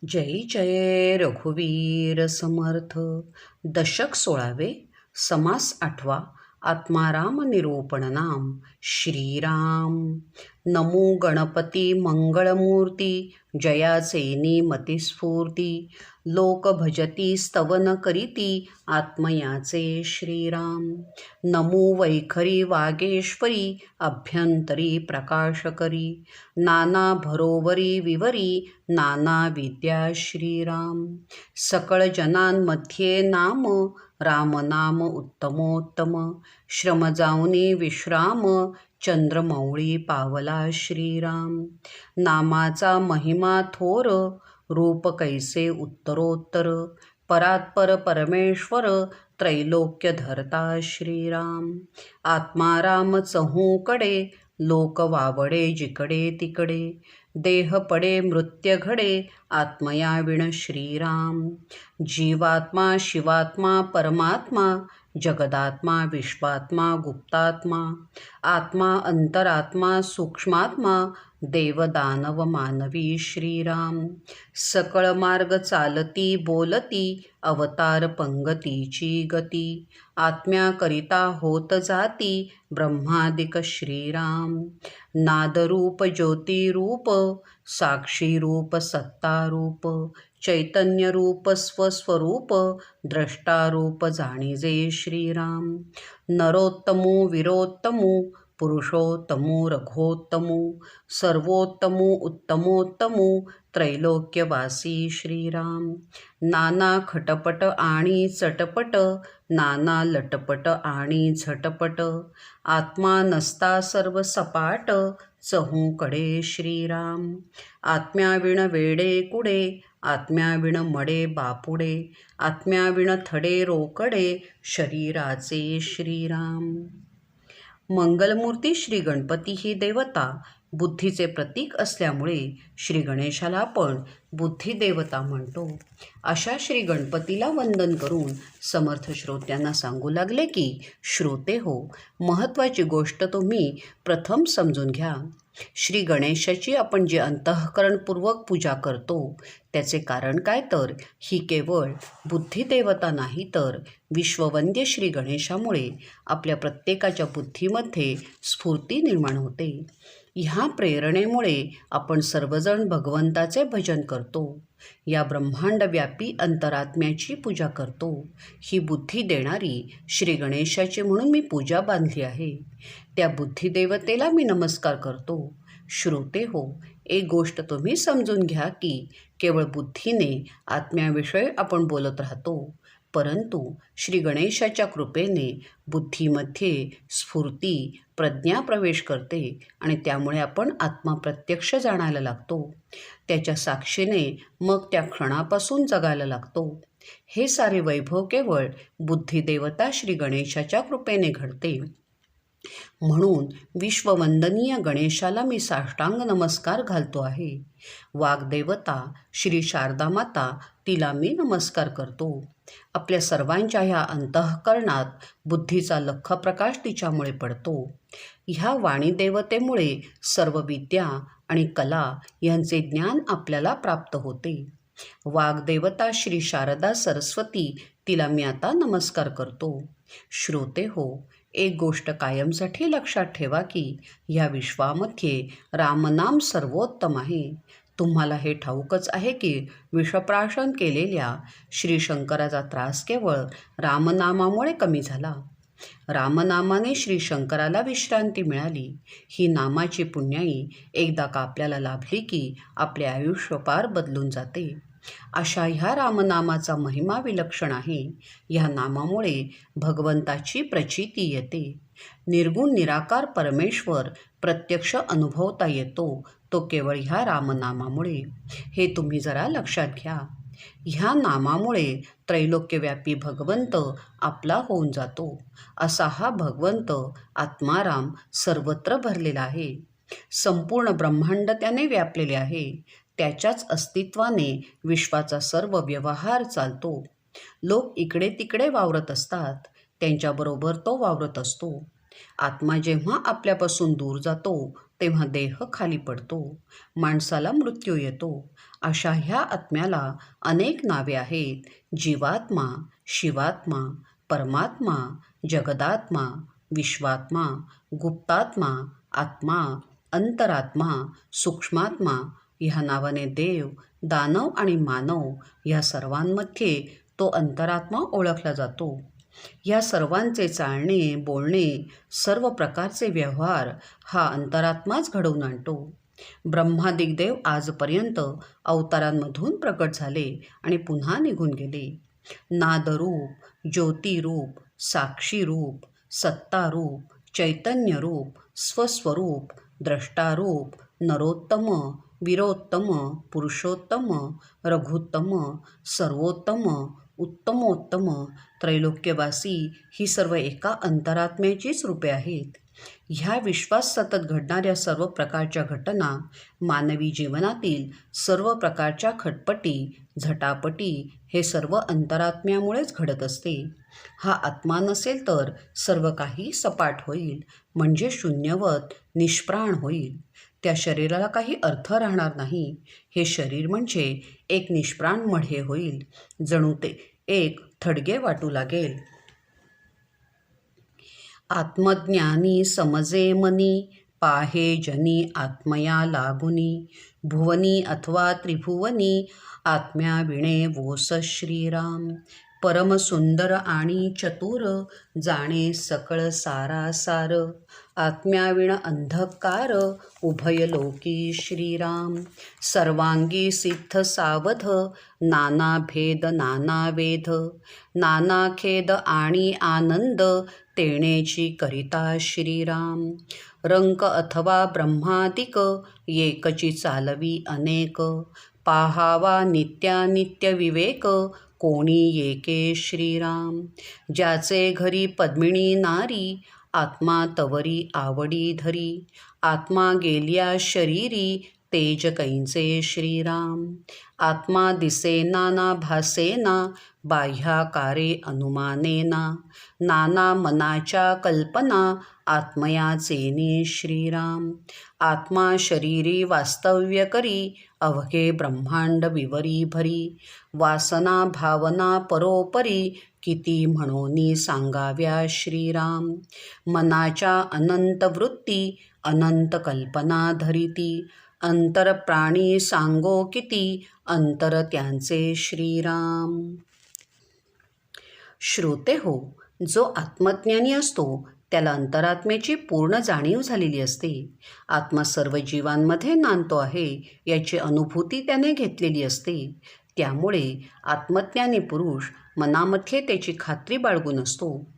जय जय रघुवीर समर्थ. दशक 16वे. समास 8वा. आत्माराम निरूपण नाम. श्रीराम. नमो गणपती मंगळमूर्ती. जयाचे निमती स्फूर्ती. लोक भजती स्तवन करीती. आत्मयाचे श्रीराम. नमो वैखरी वागेश्वरी. अभ्यंतरी प्रकाश करी. नाना भरोवरी विवरी. नाना विद्या श्रीराम. सकळ जनांमध्ये नाम. राम नाम उत्तमोत्तम. श्रम जाऊनी विश्राम. चंद्रमौळी पावला श्रीराम. नामाचा महिमा थोर. रूप कैसे उत्तरोत्तर. परात्पर परमेश्वर. त्रैलोक्य धरता श्रीराम. आत्माराम चहूकडे. लोक वावडे जिकडे तिकडे. देह पडे मृत्य घडे. आत्मया विण श्रीराम. जीवात्मा शिवात्मा परमात्मा. जगदात्मा विश्वात्मा गुप्तात्मा. आत्मा अंतरात्मा सूक्ष्मात्मा. देवदानव मानवी श्रीराम. सकळ मार्ग चालती बोलती. अवतार पंगतीची गती. आत्म्याकरिता होत जाती. ब्रह्मादिक श्रीराम. नादरूप ज्योतिरूप. साक्षी रूप सत्तारूप. चैतन्यरूप स्वस्वरूप. द्रष्टारूप जाणीजे श्रीराम. नरोत्तमो वीरोत्तमो. पुरुषोत्तमो रघोत्तमो. सर्वोत्तमो उत्तमोत्तमो. त्रैलोक्यवासी श्रीराम. नाना खटपट आणि चटपट. नाना लटपट आणि झटपट. आत्मा नसता सर्व सपाट. चहूकडे श्रीराम. आत्म्याविण वेडे कुडे. आत्म्याविण मडे बापुडे. आत्म्याविण थडे रोकडे. शरीराचे श्रीराम. मंगलमूर्ती श्री गणपती ही देवता बुद्धीचे प्रतीक असल्यामुळे श्री गणेशाला आपण बुद्धी देवता म्हणतो. अशा श्री गणपतीला वंदन करून समर्थ श्रोत्यांना सांगू लागले की, श्रोते हो, महत्त्वाची गोष्ट तुम्ही प्रथम समजून घ्या. श्री गणेशाची आपण जे अंतःकरणपूर्वक पूजा करतो त्याचे कारण काय, तर ही केवळ बुद्धिदेवता नाही, तर विश्ववंद्य श्री गणेशामुळे आपल्या प्रत्येकाच्या बुद्धीमध्ये स्फूर्ती निर्माण होते. ह्या प्रेरणेमुळे आपण सर्वजण भगवंताचे भजन करतो. या ब्रह्मांडव्यापी अंतरात्म्याची पूजा करतो. ही बुद्धी देणारी श्री गणेशाची म्हणून मी पूजा बांधली आहे. त्या बुद्धिदेवतेला मी नमस्कार करतो. श्रोते हो, एक गोष्ट तुम्ही समजून घ्या की केवळ बुद्धीने आत्म्याविषयी आपण बोलत राहतो, परंतु श्री गणेशाच्या कृपेने बुद्धीमध्ये स्फूर्ती प्रज्ञा प्रवेश करते आणि त्यामुळे आपण आत्मा प्रत्यक्ष जाणायला लागतो. त्याच्या साक्षीने मग त्या क्षणापासून जगायला लागतो. हे सारे वैभव केवळ बुद्धिदेवता श्री गणेशाच्या कृपेने घडते. म्हणून विश्ववंदनीय गणेशाला मी साष्टांग नमस्कार घालतो आहे. वाग्देवता श्री शारदा माता, तिला मी नमस्कार करतो. आपल्या सर्वांच्या ह्या अंतःकरणात बुद्धीचा लख्ख प्रकाश तिच्यामुळे पडतो. ह्या वाणीदेवतेमुळे सर्व विद्या आणि कला यांचे ज्ञान आपल्याला प्राप्त होते. वाग्देवता श्री शारदा सरस्वती, तिला मी आता नमस्कार करतो. श्रोते हो, एक गोष्ट कायमसाठी लक्षात ठेवा की ह्या विश्वामध्ये रामनाम सर्वोत्तम आहे. तुम्हाला हे ठाऊकच आहे की विषप्राशन केलेल्या श्री शंकराचा त्रास केवळ रामनामामुळे कमी झाला. रामनामाने श्री शंकराला विश्रांती मिळाली. ही नामाची पुण्याई एकदा का आपल्याला लाभली की आपले आयुष्य पार बदलून जाते. अशा ह्या रामनामाचा महिमा विलक्षण आहे. ह्या नामामुळे भगवंताची प्रचिती येते. निर्गुण निराकार परमेश्वर प्रत्यक्ष अनुभवता येतो, तो केवळ ह्या रामनामामुळे. हे तुम्ही जरा लक्षात घ्या. ह्या नामामुळे त्रैलोक्यव्यापी भगवंत आपला होऊन जातो. असा हा भगवंत आत्माराम सर्वत्र भरलेला आहे. संपूर्ण ब्रह्मांड त्याने व्यापलेले आहे. त्याच्याच अस्तित्वाने विश्वाचा सर्व व्यवहार चालतो. लोक इकडे तिकडे वावरत असतात, त्यांच्याबरोबर तो वावरत असतो. आत्मा जेव्हा आपल्यापासून दूर जातो तेव्हा देह खाली पडतो. माणसाला मृत्यू येतो. अशा ह्या आत्म्याला अनेक नावे आहेत. जीवात्मा, शिवात्मा, परमात्मा, जगदात्मा, विश्वात्मा, गुप्तात्मा, आत्मा, अंतरात्मा, सूक्ष्मात्मा. ह्या नावाने देव, दानव आणि मानव ह्या सर्वांमध्ये तो अंतरात्मा ओळखला जातो. या सर्वांचे चालणे, बोलणे, सर्व प्रकारचे व्यवहार हा अंतरात्माच घडवून आणतो. ब्रह्मादिक देव आजपर्यंत अवतारांमधून प्रकट झाले आणि पुन्हा निघून गेले. नादरूप, ज्योतिरूप, साक्षीरूप, सत्तारूप, चैतन्यरूप, स्वस्वरूप, द्रष्टारूप, नरोत्तम, वीरोत्तम, पुरुषोत्तम, रघुत्तम, सर्वोत्तम, उत्तमोत्तम, त्रैलोक्यवासी ही सर्व एका अंतरात्म्याचीच रूपे आहेत. ह्या विश्वात सतत घडणाऱ्या सर्व प्रकारच्या घटना, मानवी जीवनातील सर्व प्रकारच्या खटपटी, झटापटी हे सर्व अंतरात्म्यामुळेच घडत असते. हा आत्मा नसेल तर सर्व काही सपाट होईल, म्हणजे शून्यवत, निष्प्राण होईल. त्या शरीराला काही अर्थ राहणार नाही. हे शरीर म्हणजे एक निष्प्राण मढे होईल, जणू ते एक थडगे वाटू लागेल. आत्मज्ञानी समजे मनी, पाहे जनी आत्मया लागुनी. भुवनी अथवा त्रिभुवनी, आत्म्या विणे वोस श्रीराम. परमसुंदर आणि चतुर, जाणे सकळ सारासार. आत्म्याविण अंधकार, उभय लोकी श्रीराम. सर्वांगी सिद्ध सावध, नाना भेद नाना वेध. नाना खेद आणि आनंद, तेणेची करिता श्रीराम. रंक अथवा ब्रह्मादिक, एकची चालवी अनेक. पाहावा नित्यानित्य विवेक, कोणी एके श्रीराम. ज्याचे घरी पद्मिनी नारी, आत्मा तवरी आवडी धरी. आत्मा गेल्या शरीरी, तेज कैंचे श्रीराम. आत्मा दिसे नाना भासेना, बाह्याकारे अनुमानेना. नाना मनाच्या कल्पना, आत्मयाचेनी श्रीराम. आत्मा शरीरी वास्तव्य करी, अवघे ब्रह्मांड विवरी भरी. वासना भावना परोपरी, किती म्हणोनी सांगाव्या श्रीराम. मनाच्या अनंत वृत्ती, अनंत कल्पना धरिती. अंतर प्राणी सांगो किती, अंतर त्यांचे श्रीराम. श्रोते हो, जो आत्मज्ञानी असतो त्याला अंतरात्म्याची पूर्ण जाणीव झालेली असते. आत्मा सर्व जीवांमध्ये नांदतो आहे याची अनुभूती त्याने घेतलेली असते. त्यामुळे आत्मज्ञानी पुरुष मनामध्ये त्याची खात्री बाळगून असतो.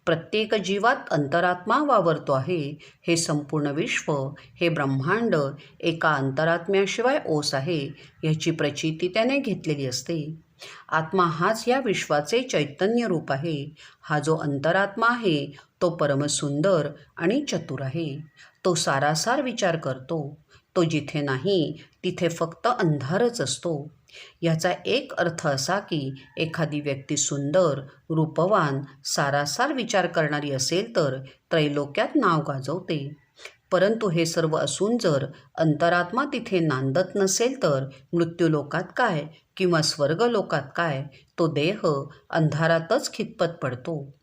प्रत्येक जीवात अंतरात्मा वावरतो आहे. हे संपूर्ण विश्व, हे ब्रह्मांड एका अंतरात्म्याशिवाय ओस आहे ह्याची प्रचिती त्याने घेतलेली असते. आत्मा हाच या विश्वाचे चैतन्य रूप आहे. हा जो अंतरात्मा आहे तो परमसुंदर आणि चतुर आहे. तो सारासार विचार करतो. तो जिथे नाही तिथे फक्त अंधारच असतो. याचा एक अर्थ असा की एखादी व्यक्ती सुंदर, रूपवान, सारासार विचार करणारी असेल तर त्रैलोक्यात नाव गाजवते. परंतु हे सर्व असून जर अंतरात्मा तिथे नांदत नसेल तर मृत्यूलोकात काय किंवा स्वर्गलोकात काय, तो देह अंधारातच खितपत पडतो.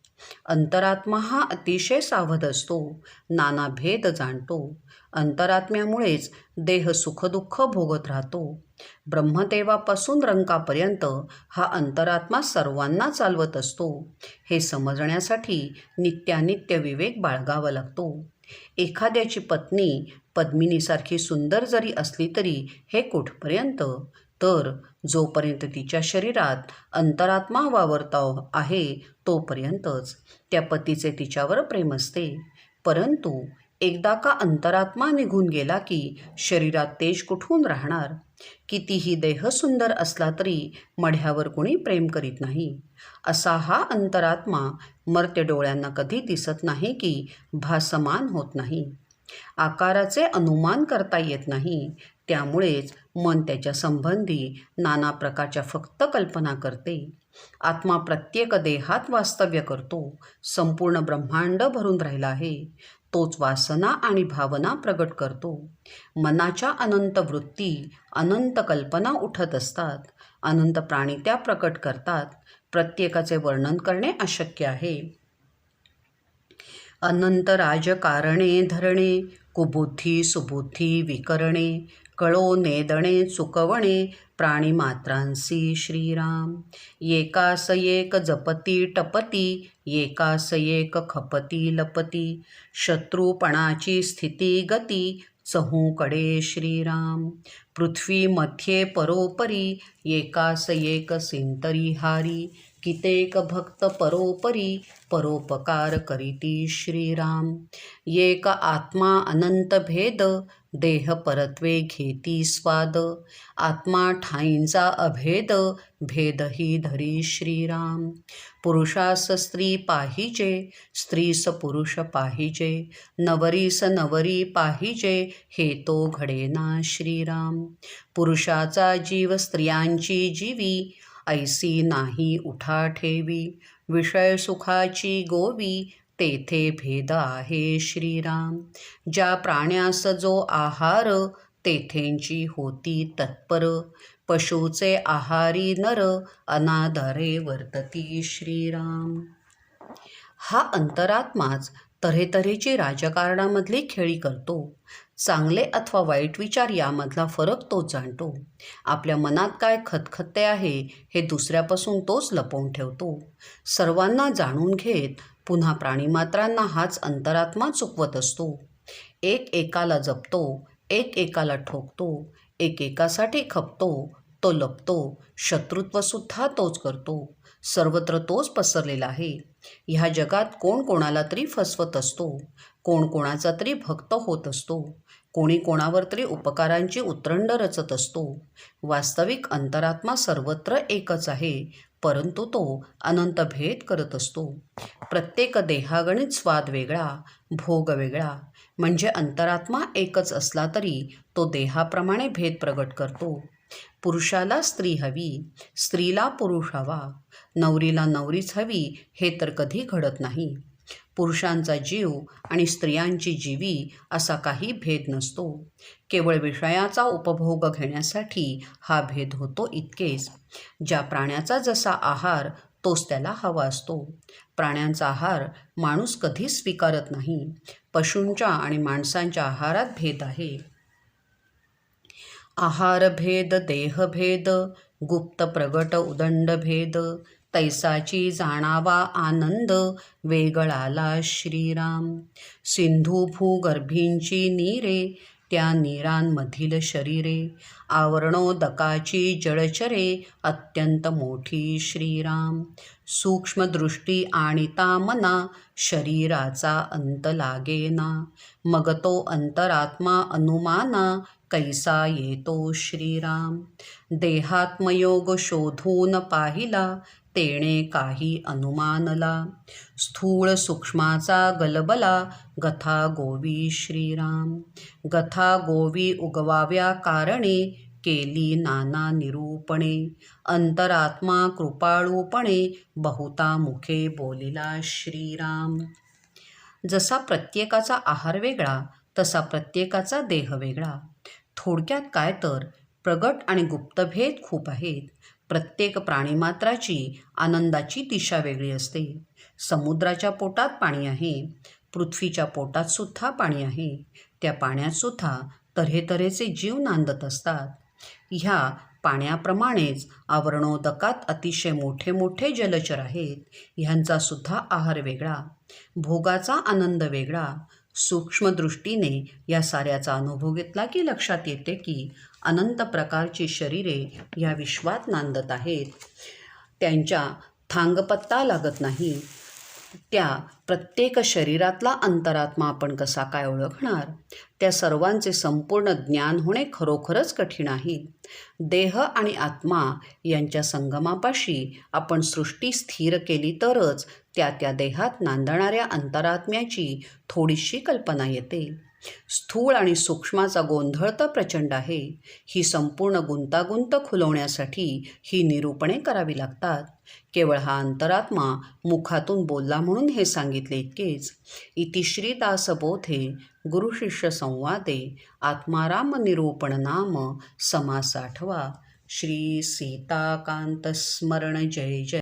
अंतरात्मा हा अतिशय सावध असतो, नाना भेद जाणतो. अंतरात्म्यामुळेच देह सुखदुःख भोगत राहतो. ब्रह्मदेवापासून रंकापर्यंत हा अंतरात्मा सर्वांना चालवत असतो. हे समजण्यासाठी नित्यानित्य विवेक बाळगावा लागतो. एखाद्याची पत्नी पद्मिनीसारखी सुंदर जरी असली तरी हे कुठपर्यंत? तर जोपर्यंत तिच्या शरीरात अंतरात्मा वावरता आहे तोपर्यंतच त्या पतीचे तिच्यावर प्रेम असते. परंतु एकदा का अंतरात्मा निघून गेला की शरीरात तेज कुठून राहणार? कितीही देह सुंदर असला तरी मढ्यावर कोणी प्रेम करीत नाही. असा हा अंतरात्मा मर्त्य डोळ्यांना कधी दिसत नाही की भासमान होत नाही. आकाराचे अनुमान करता येत नाही. त्यामुळेच मन त्याच्या संबंधी नाना प्रकारच्या फक्त कल्पना करते. आत्मा प्रत्येक देहात वास्तव्य करतो. संपूर्ण ब्रह्मांड भरून राहिला आहे. तोच वासना आणि भावना प्रगट करतो. मनाच्या अनंत वृत्ती, अनंत कल्पना उठत असतात. अनंत प्राणी त्या प्रकट करतात. प्रत्येकाचे वर्णन करणे अशक्य आहे. अनंत राजकारणे धरणे, कुबुद्धी सुबुद्धी विकरणे, कळो नेदणे चुकवणे, प्राणीमात्रांसी श्रीराम. एकास एक जपती टपती, एकास एक खपती लपती, शत्रुपणाची स्थिती गती, चहूकडे श्रीराम. पृथ्वी मध्ये परोपरी, एकास एक सिंतरी हारी, कितेक भक्त परोपरी, परोपकार करीती श्रीराम. एक आत्मा अनंत भेद, देह परत्वे घेती स्वाद, आत्मा ठाईंचा अभेद, भेदही धरी श्रीराम. पुरुषास स्त्री पाहिजे, स्त्रीस पुरुष पाहिजे, नवरीस नवरी पाहिजे, हे तो घडेना श्रीराम. पुरुषाचा जीव स्त्रियांची जीवी, ऐसी नाही उठा ठेवी, विषय सुखाची गोवी, तेथे भेद आहे श्रीराम. ज्या प्राण्यास जो आहार, तेथेंची होती तत्पर, पशुचे आहारी नर, अनादरे वर्तती श्रीराम. हा अंतरात्माच तऱ्हेतऱ्हेची राजकारणामधली खेळी करतो. चांगले अथवा वाईट विचार यामधला फरक तोच जाणतो. आपल्या मनात काय खतखते आहे हे दुसऱ्यापासून तोच लपवून ठेवतो. सर्वांना जाणून घेत पुन्हा प्राणीमात्रांना हाच अंतरात्मा चुकवत असतो. एक एकाला जपतो, एक एकाला ठोकतो, एक एकासाठी खपतो, तो लपतो. शत्रुत्वसुद्धा तोच करतो. सर्वत्र तोच पसरलेला आहे. ह्या जगात कोण कोणाला तरी फसवत असतो. कोण कोणाचा तरी भक्त होत असतो. कोणी कोणावर तरी उपकारांची उतरंड रचत असतो. वास्तविक अंतरात्मा सर्वत्र एकच आहे, परंतु तो अनंत भेद करत असतो. प्रत्येक देहागणित स्वाद वेगळा, भोग वेगळा. म्हणजे अंतरात्मा एकच असला तरी तो देहाप्रमाणे भेद प्रगट करतो. पुरुषाला स्त्री हवी, स्त्रीला पुरुष हवा, नवरीला नवरीच हवी, हे तर कधी घडत नाही. पुरुषांचा जीव आणि स्त्रियांची जीवी असा काही भेद नसतो. केवळ विषयाचा उपभोग घेण्यासाठी हा भेद होतो इतकेच. ज्या प्राण्याचा जसा आहार तोच त्याला हवा असतो. प्राण्यांचा आहार माणूस कधीच स्वीकारत नाही. पशूंच्या आणि माणसांच्या आहारात भेद आहे. आहार भेद, देह भेद, गुप्त प्रगट उदंड भेद, तैसाची जाणावा आनंद, वेगळाला श्रीराम. सिंधू भूगर्भींची नीरे, त्या नीरांमधील शरीरे, आवरणोदकाची जळचरे, अत्यंत मोठी श्रीराम. सूक्ष्मदृष्टी आणिता मना, शरीराचा अंत लागेना, मग तो अंतरात्मा अनुमाना, कैसा येतो श्रीराम. देहात्मयोग शोधून पाहिला, तेणे काही अनुमानला, स्थूळ सूक्ष्माचा गलबला, गथा गोवी श्रीराम. गथा गोवी उगवाव्या कारणे, केली नाना निरूपणे, अंतरात्मा कृपाळूपणे, बहुता मुखे बोलिला श्रीराम. जसा प्रत्येकाचा आहार वेगळा, तसा प्रत्येकाचा देह वेगळा. थोडक्यात काय तर प्रगट आणि गुप्तभेद खूप आहेत. प्रत्येक प्राणीमात्राची आनंदाची दिशा वेगळी असते. समुद्राच्या पोटात पाणी आहे, पृथ्वीच्या पोटात सुद्धा पाणी आहे. त्या पाण्यात सुद्धा तऱ्हेतऱ्हेचे जीव नांदत असतात. ह्या पाण्याप्रमाणेच आवरणोदकात अतिशय मोठे मोठे जलचर आहेत. ह्यांचा सुद्धा आहार वेगळा, भोगाचा आनंद वेगळा. सूक्ष्मदृष्टीने या साऱ्याचा अनुभव घेतला की लक्षात येते की अनंत प्रकारची शरीरे या विश्वात नांदत आहेत. त्यांच्या थांगपत्ता लागत नाही. त्या प्रत्येक शरीरातला अंतरात्मा आपण कसा काय ओळखणार? त्या सर्वांचे संपूर्ण ज्ञान होणे खरोखरच कठीण आहे. देह आणि आत्मा यांच्या संगमापाशी आपण सृष्टी स्थिर केली तरच त्या त्या देहात नांदणाऱ्या अंतरात्म्याची थोडीशी कल्पना येते. स्थूळ आणि सूक्ष्माचा गोंधळ तर प्रचंड आहे. ही संपूर्ण गुंतागुंत खुलवण्यासाठी ही निरूपणे करावी लागतात. केवळ हा अंतरात्मा मुखातून बोलला म्हणून हे सांगितले इतकेच. इति श्री दासबोधे गुरुशिष्य संवादे आत्माराम निरूपण नाम समास 8वा. श्री सीताकांत स्मरण जय जय.